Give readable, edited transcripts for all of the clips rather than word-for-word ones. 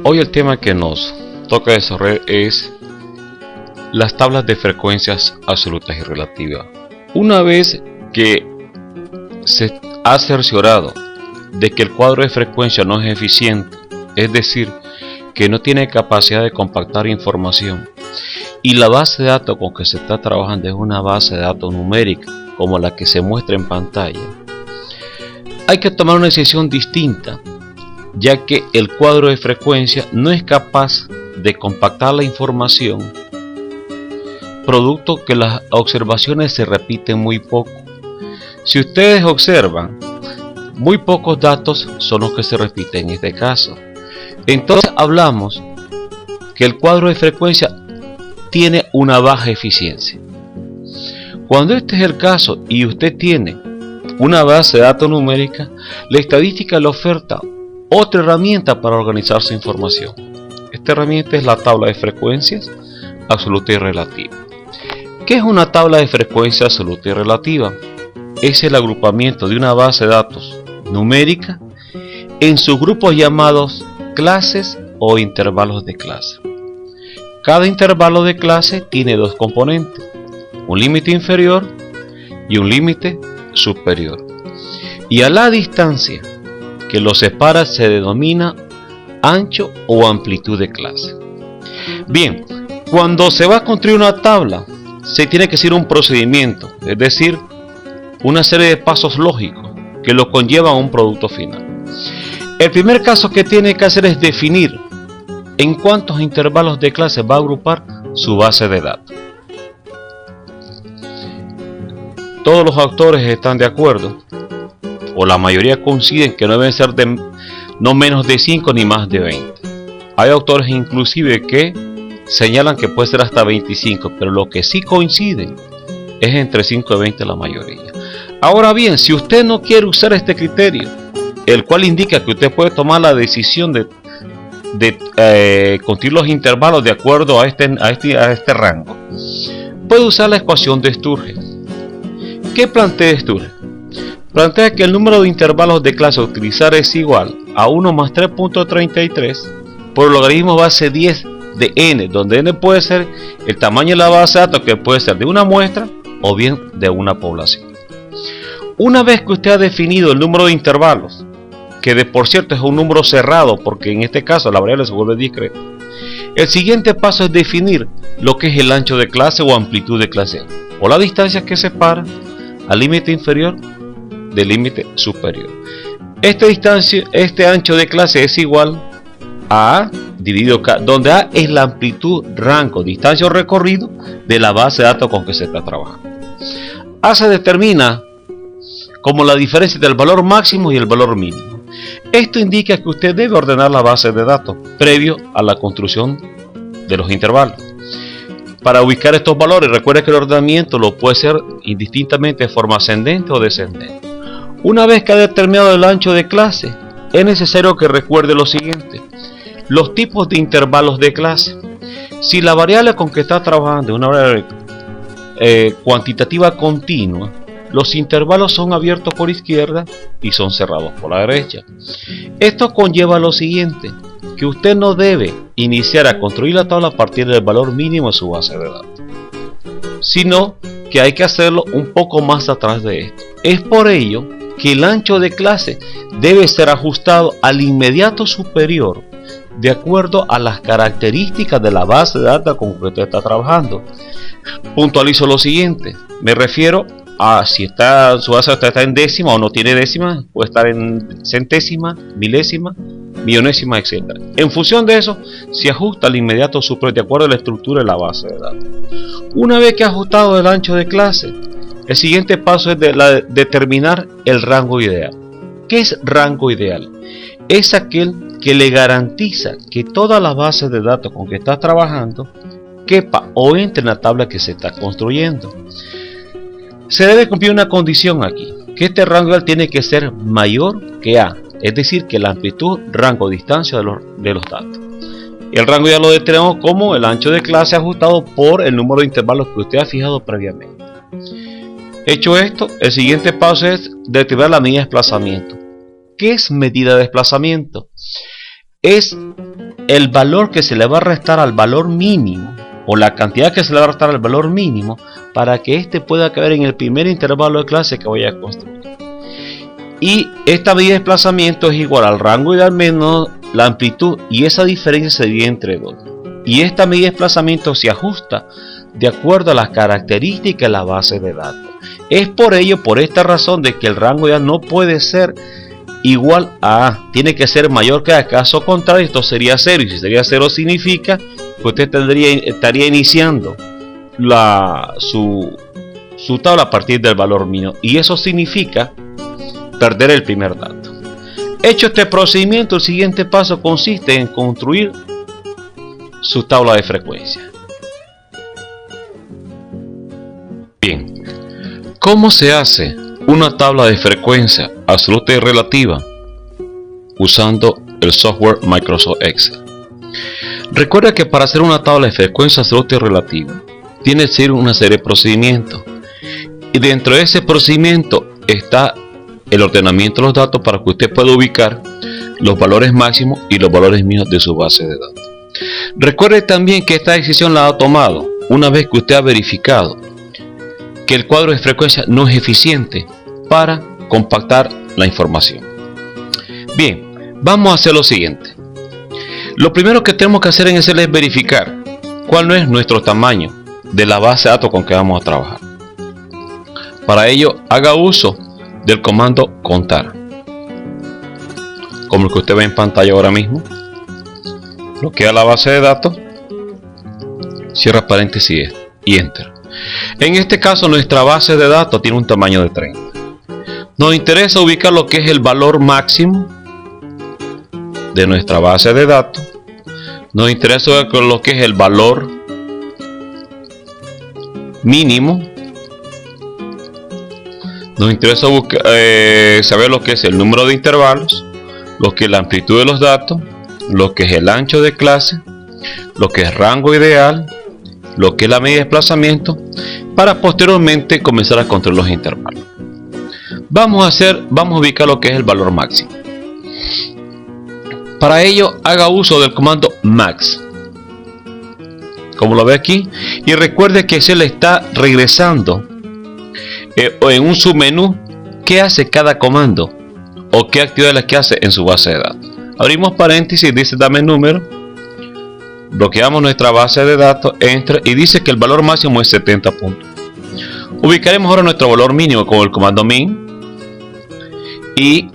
Hoy el tema que nos toca desarrollar es las tablas de frecuencias absolutas y relativas. Una vez que se ha cerciorado de que el cuadro de frecuencia no es eficiente, es decir, que no tiene capacidad de compactar información, y la base de datos con que se está trabajando es una base de datos numérica como la que se muestra en pantalla, hay que tomar una decisión distinta, ya que el cuadro de frecuencia no es capaz de compactar la información, producto que las observaciones se repiten muy poco. Si ustedes observan, muy pocos datos son los que se repiten en este caso. Entonces hablamos que el cuadro de frecuencia tiene una baja eficiencia. Cuando este es el caso y usted tiene una base de datos numérica, la estadística le oferta otra herramienta para organizar su información. Esta herramienta es la tabla de frecuencias absoluta y relativa. ¿Qué es una tabla de frecuencia absoluta y relativa? Es el agrupamiento de una base de datos numérica en sus grupos llamados clases o intervalos de clase. Cada intervalo de clase tiene dos componentes, un límite inferior y un límite superior. Y a la distancia que los separa se denomina ancho o amplitud de clase. Bien, cuando se va a construir una tabla, se tiene que seguir un procedimiento, es decir, una serie de pasos lógicos que lo conllevan a un producto final. El primer caso que tiene que hacer es definir en cuántos intervalos de clase va a agrupar su base de datos. Todos los autores están de acuerdo, o la mayoría coinciden que no deben ser no menos de 5 ni más de 20. Hay autores inclusive que señalan que puede ser hasta 25, pero lo que sí coinciden es entre 5 y 20 la mayoría. Ahora bien, si usted no quiere usar este criterio, el cual indica que usted puede tomar la decisión de construir los intervalos de acuerdo a este rango, puede usar la ecuación de Sturge. ¿Qué plantea Sturge? Plantea que el número de intervalos de clase a utilizar es igual a 1 más 3.33 por el logaritmo base 10 de n, donde n puede ser el tamaño de la base de datos, que puede ser de una muestra o bien de una población. Una vez que usted ha definido el número de intervalos, que de por cierto es un número cerrado porque en este caso la variable se vuelve discreta, el siguiente paso es definir lo que es el ancho de clase o amplitud de clase, o la distancia que separa al límite inferior del límite superior. Este ancho de clase es igual a A dividido K, donde A es la amplitud, rango, distancia o recorrido de la base de datos con que se está trabajando. A se determina como la diferencia entre el valor máximo y el valor mínimo. Esto indica que usted debe ordenar la base de datos previo a la construcción de los intervalos. Para ubicar estos valores, recuerde que el ordenamiento lo puede hacer indistintamente de forma ascendente o descendente. Una vez que ha determinado el ancho de clase, es necesario que recuerde lo siguiente: los tipos de intervalos de clase. Si la variable con que está trabajando es una variable cuantitativa continua, los intervalos son abiertos por izquierda y son cerrados por la derecha. Esto conlleva lo siguiente: que usted no debe iniciar a construir la tabla a partir del valor mínimo de su base de datos, sino que hay que hacerlo un poco más atrás de esto. Es por ello que el ancho de clase debe ser ajustado al inmediato superior de acuerdo a las características de la base de datos con que usted está trabajando. Puntualizo lo siguiente: me refiero a si su base de datos está en décima o no tiene décima, puede estar en centésima, milésima, millonésima, etc. En función de eso, se ajusta al inmediato superior de acuerdo a la estructura de la base de datos. Una vez que ha ajustado el ancho de clase, el siguiente paso es determinar el rango ideal. ¿Qué es rango ideal? Es aquel que le garantiza que toda la base de datos con que está trabajando quepa o entre en la tabla que se está construyendo. Se debe cumplir una condición aquí, que este rango ideal tiene que ser mayor que A, es decir, que la amplitud, rango, distancia de los datos. El rango ideal lo determinamos como el ancho de clase ajustado por el número de intervalos que usted ha fijado previamente. Hecho esto, el siguiente paso es determinar la medida de desplazamiento. ¿Qué es medida de desplazamiento? Es el valor que se le va a restar al valor mínimo, o la cantidad que se le va a restar al valor mínimo, para que éste pueda caber en el primer intervalo de clase que voy a construir. Y esta medida de desplazamiento es igual al rango ideal menos la amplitud, y esa diferencia se divide entre 2. Y esta medida de desplazamiento se ajusta de acuerdo a las características de la base de datos. Es por ello, por esta razón, de que el rango ideal no puede ser igual a A, tiene que ser mayor que A. Caso contrario, esto sería 0, y si sería 0 significa que usted estaría iniciando su tabla a partir del valor mínimo, y eso significa perder el primer dato. Hecho este procedimiento, el siguiente paso consiste en construir su tabla de frecuencia. Bien, ¿cómo se hace una tabla de frecuencia absoluta y relativa usando el software Microsoft Excel? Recuerda que para hacer una tabla de frecuencia absoluta y relativa tiene que ser una serie de procedimientos, y dentro de ese procedimiento está el ordenamiento de los datos para que usted pueda ubicar los valores máximos y los valores mínimos de su base de datos. Recuerde también que esta decisión la ha tomado una vez que usted ha verificado que el cuadro de frecuencia no es eficiente para compactar la información. Bien, vamos a hacer lo siguiente. Lo primero que tenemos que hacer en Excel es verificar cuál es nuestro tamaño de la base de datos con que vamos a trabajar. Para ello, haga uso del comando contar, como el que usted ve en pantalla ahora mismo. Bloquea la base de datos, cierra paréntesis y enter. En este caso, nuestra base de datos tiene un tamaño de 30. Nos interesa ubicar lo que es el valor máximo de nuestra base de datos. Nos interesa ver lo que es el valor mínimo. Nos interesa saber lo que es el número de intervalos, lo que es la amplitud de los datos, lo que es el ancho de clase, lo que es rango ideal, lo que es la medida de desplazamiento, para posteriormente comenzar a construir los intervalos. Vamos a ubicar lo que es el valor máximo. Para ello, haga uso del comando max, como lo ve aquí, y recuerde que se le está regresando en un submenú qué hace cada comando o qué actividades que hace en su base de datos. Abrimos paréntesis, dice dame número, bloqueamos nuestra base de datos, enter, y dice que el valor máximo es 70 puntos. Ubicaremos ahora nuestro valor mínimo con el comando min y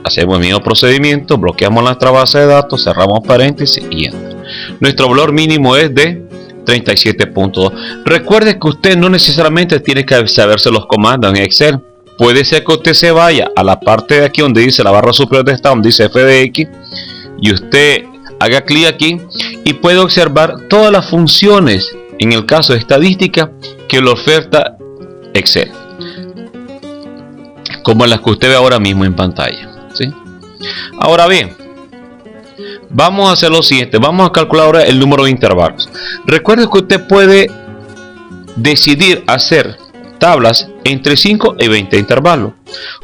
hacemos el mismo procedimiento, bloqueamos nuestra base de datos, cerramos paréntesis y enter. Nuestro valor mínimo es de 37.2. Recuerde que usted no necesariamente tiene que saberse los comandos en Excel. Puede ser que usted se vaya a la parte de aquí donde dice la barra superior de estado, donde dice FDX, y usted haga clic aquí y puede observar todas las funciones, en el caso de estadística, que le oferta Excel, como las que usted ve ahora mismo en pantalla, ¿sí? Ahora bien, vamos a hacer lo siguiente. Vamos a calcular ahora el número de intervalos. Recuerde que usted puede decidir hacer tablas entre 5 y 20 intervalos,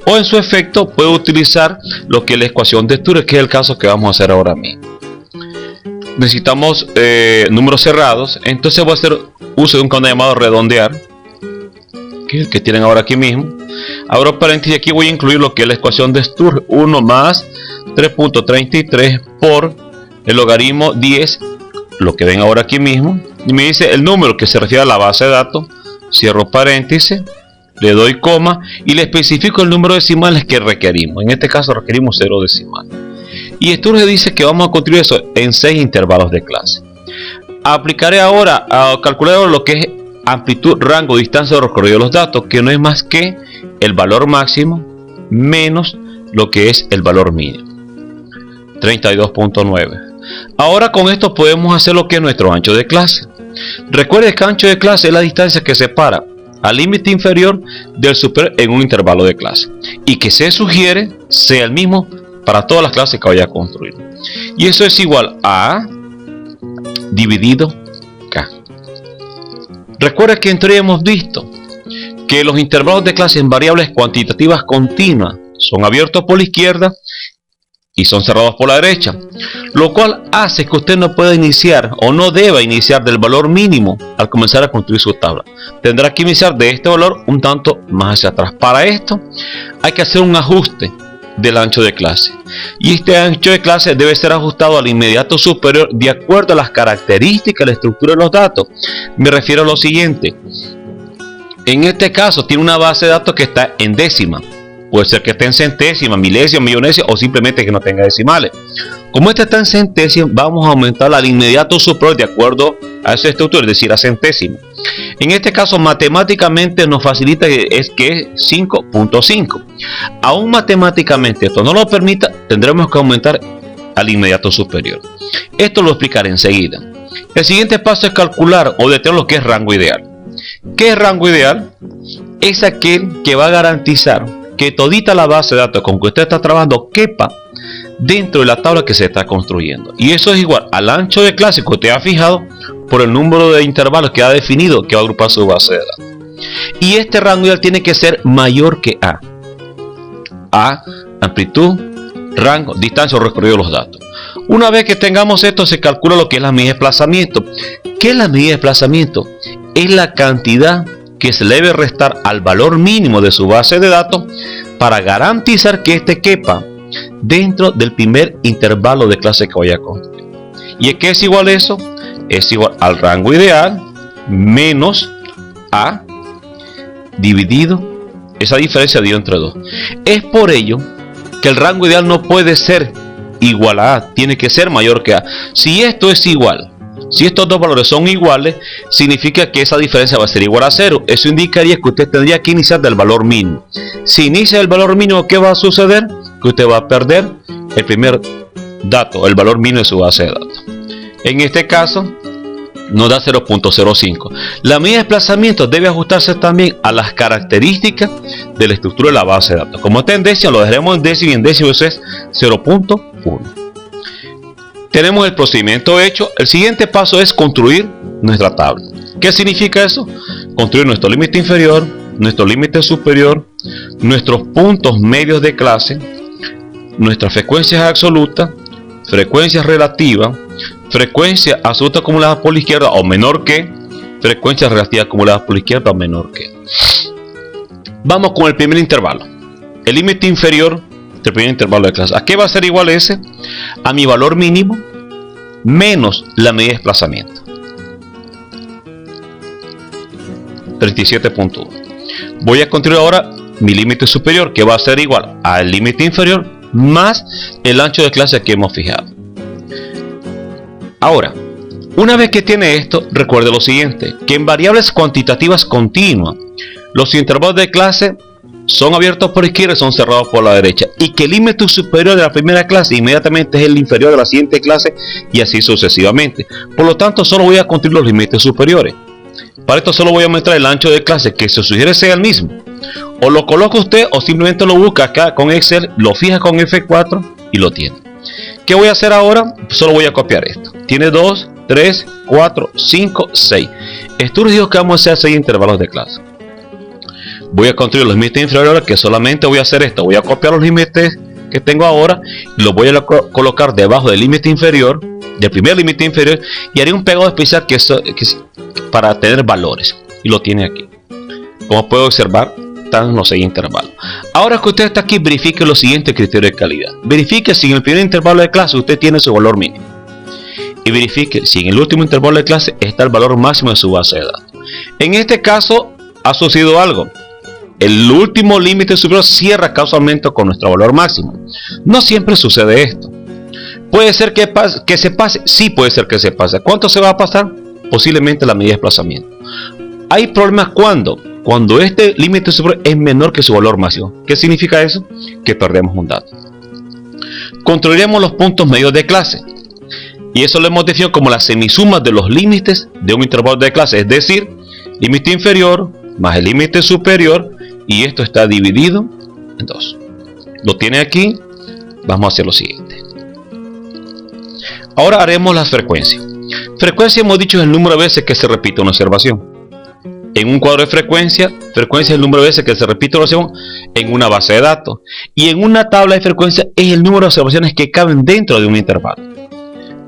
o en su efecto puede utilizar lo que es la ecuación de Sturge, que es el caso que vamos a hacer ahora mismo. Necesitamos números cerrados, entonces voy a hacer uso de un comando llamado redondear, que es el que tienen ahora aquí mismo. Abro paréntesis, aquí voy a incluir lo que es la ecuación de Sturge, 1 más 3.33 por el logaritmo 10, lo que ven ahora aquí mismo, y me dice el número que se refiere a la base de datos. Cierro paréntesis, le doy coma y le especifico el número de decimales que requerimos. En este caso requerimos 0 decimales. Y Sturge dice que vamos a construir eso en 6 intervalos de clase. Aplicaré ahora a calcular lo que es amplitud, rango, distancia de recorrido de los datos, que no es más que el valor máximo menos lo que es el valor mínimo, 32.9. Ahora con esto podemos hacer lo que es nuestro ancho de clase. Recuerde que ancho de clase es la distancia que separa al límite inferior del superior en un intervalo de clase, y que se sugiere sea el mismo para todas las clases que vaya a construir. Y eso es igual a A dividido K. Recuerde que en teoría hemos visto que los intervalos de clase en variables cuantitativas continuas son abiertos por la izquierda y son cerrados por la derecha, lo cual hace que usted no pueda iniciar o no deba iniciar del valor mínimo al comenzar a construir su tabla. Tendrá que iniciar de este valor un tanto más hacia atrás. Para esto hay que hacer un ajuste del ancho de clase, y este ancho de clase debe ser ajustado al inmediato superior de acuerdo a las características de la estructura de los datos. Me refiero a lo siguiente: en este caso tiene una base de datos que está en décima. Puede ser que esté en centésima, milésima, millonésima o simplemente que no tenga decimales. Como este está en centésima, vamos a aumentar al inmediato superior de acuerdo a esa estructura, es decir, a centésima. En este caso, matemáticamente nos facilita que es 5.5. Aún matemáticamente esto no lo permita, tendremos que aumentar al inmediato superior. Esto lo explicaré enseguida. El siguiente paso es calcular o determinar lo que es rango ideal. ¿Qué es rango ideal? Es aquel que va a garantizar que todita la base de datos con que usted está trabajando quepa dentro de la tabla que se está construyendo, y eso es igual al ancho de clase que usted ha fijado por el número de intervalos que ha definido que va a agrupar su base de datos. Y este rango ideal tiene que ser mayor que A, amplitud, rango, distancia o recorrido de los datos. Una vez que tengamos esto, se calcula lo que es la medida de desplazamiento. ¿Qué es la medida de desplazamiento? Es la cantidad que se le debe restar al valor mínimo de su base de datos para garantizar que éste quepa dentro del primer intervalo de clase que vaya a construir. ¿Y qué es igual a eso? Es igual al rango ideal menos A dividido esa diferencia dio entre 2. Es por ello que el rango ideal no puede ser igual a A, tiene que ser mayor que A. Si esto es igual, si estos dos valores son iguales, significa que esa diferencia va a ser igual a 0. Eso indicaría que usted tendría que iniciar del valor mínimo. Si inicia del valor mínimo, ¿qué va a suceder? Que usted va a perder el primer dato, el valor mínimo de su base de datos. En este caso, nos da 0.05. La medida de desplazamiento debe ajustarse también a las características de la estructura de la base de datos. Como está en décimo, lo dejaremos en décimo, y en décimo eso es 0.1. Tenemos el procedimiento hecho. El siguiente paso es construir nuestra tabla. ¿Qué significa eso? Construir nuestro límite inferior, nuestro límite superior, nuestros puntos medios de clase, nuestras frecuencias absolutas, frecuencias relativas, frecuencia absoluta acumulada por la izquierda o menor que, frecuencias relativas acumuladas por la izquierda o menor que. Vamos con el primer intervalo. El límite inferior del primer intervalo de clase. ¿A qué va a ser igual ese? A mi valor mínimo menos la medida de desplazamiento. 37.1. Voy a construir ahora mi límite superior, que va a ser igual al límite inferior más el ancho de clase que hemos fijado. Ahora, una vez que tiene esto, recuerde lo siguiente, que en variables cuantitativas continuas, los intervalos de clase son abiertos por izquierda y son cerrados por la derecha, y que el límite superior de la primera clase inmediatamente es el inferior de la siguiente clase, y así sucesivamente. Por lo tanto, solo voy a construir los límites superiores. Para esto solo voy a aumentar el ancho de clase, que se sugiere sea el mismo. O lo coloca usted o simplemente lo busca acá con Excel, lo fija con F4 y lo tiene. ¿Qué voy a hacer ahora? Solo voy a copiar esto. Tiene 2, 3, 4, 5, 6. Esto dijo que vamos a hacer 6 intervalos de clase. Voy a construir los límites inferiores, que solamente voy a hacer esto. Voy a copiar los límites que tengo ahora y los voy a colocar debajo del límite inferior, del primer límite inferior, y haré un pegado especial para tener valores. Y lo tiene aquí. Como puede observar, están los 6 intervalos. Ahora que usted está aquí, verifique los siguientes criterios de calidad. Verifique si en el primer intervalo de clase usted tiene su valor mínimo. Y verifique si en el último intervalo de clase está el valor máximo de su base de datos. En este caso, ha sucedido algo. El último límite superior cierra causalmente con nuestro valor máximo. No siempre sucede esto. ¿Puede ser que se pase? Sí, puede ser que se pase. ¿Cuánto se va a pasar? Posiblemente la medida de desplazamiento. Hay problemas cuando este límite superior es menor que su valor máximo. ¿Qué significa eso? Que perdemos un dato. Construiremos los puntos medios de clase. Y eso lo hemos definido como la semisuma de los límites de un intervalo de clase. Es decir, límite inferior más el límite superior. Y esto está dividido en 2. Lo tiene aquí. Vamos a hacer lo siguiente. Ahora haremos las frecuencias. Frecuencia hemos dicho es el número de veces que se repite una observación. En un cuadro de frecuencia es el número de veces que se repite una observación en una base de datos. Y en una tabla de frecuencia es el número de observaciones que caben dentro de un intervalo.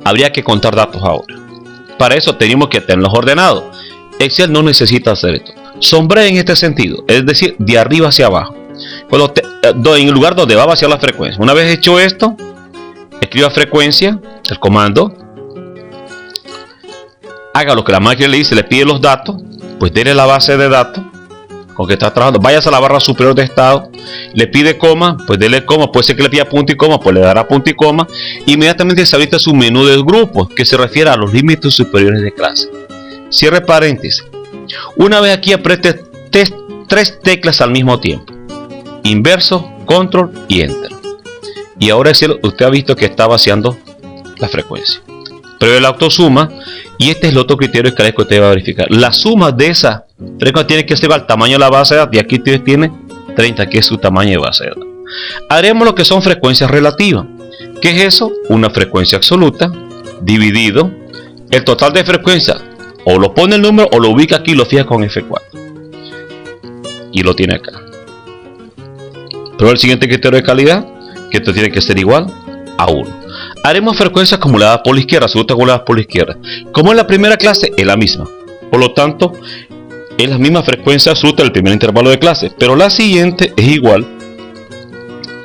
Habría que contar datos ahora. Para eso tenemos que tenerlos ordenados. Excel no necesita hacer esto. Sombré en este sentido, es decir, de arriba hacia abajo. En el lugar donde va a vaciar la frecuencia. Una vez hecho esto, escriba frecuencia, el comando. Haga lo que la máquina le dice, le pide los datos. Pues dele la base de datos con que está trabajando. Váyase a la barra superior de estado. Le pide coma, pues dele coma. Puede ser que le pida punto y coma, pues le dará punto y coma. Inmediatamente se habilita su menú de grupos, que se refiere a los límites superiores de clase. Cierre paréntesis. Una vez aquí apriete tres teclas al mismo tiempo: inverso, control y enter. Y ahora usted ha visto que está vaciando la frecuencia. Previo la autosuma. Y este es el otro criterio que usted va a verificar. La suma de esa frecuencia tiene que ser al tamaño de la base de datos. Y aquí usted tiene 30, que es su tamaño de base de datos. Haremos lo que son frecuencias relativas. ¿Qué es eso? Una frecuencia absoluta dividido el total de frecuencia. O lo pone el número o lo ubica aquí y lo fija con F4. Y lo tiene acá. Pero el siguiente criterio de calidad, que esto tiene que ser igual a 1. Haremos frecuencias acumuladas por la izquierda, absolutas acumuladas por la izquierda. Como en la primera clase, es la misma. Por lo tanto, es la misma frecuencia absoluta del primer intervalo de clase. Pero la siguiente es igual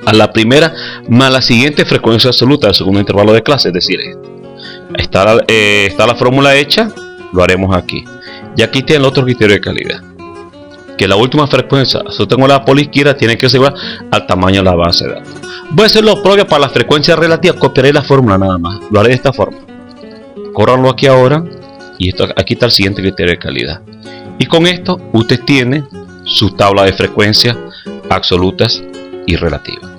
a la primera más la siguiente frecuencia absoluta del segundo intervalo de clase. Es decir, está la fórmula hecha, lo haremos aquí. Y aquí tiene el otro criterio de calidad, que la última frecuencia absoluta acumulada por la izquierda tiene que ser igual al tamaño de la base de datos. Voy a hacer lo propio para las frecuencias relativas. Copiaré la fórmula nada más. Lo haré de esta forma. Córranlo aquí ahora. Y aquí está el siguiente criterio de calidad. Y con esto usted tiene su tabla de frecuencias absolutas y relativas.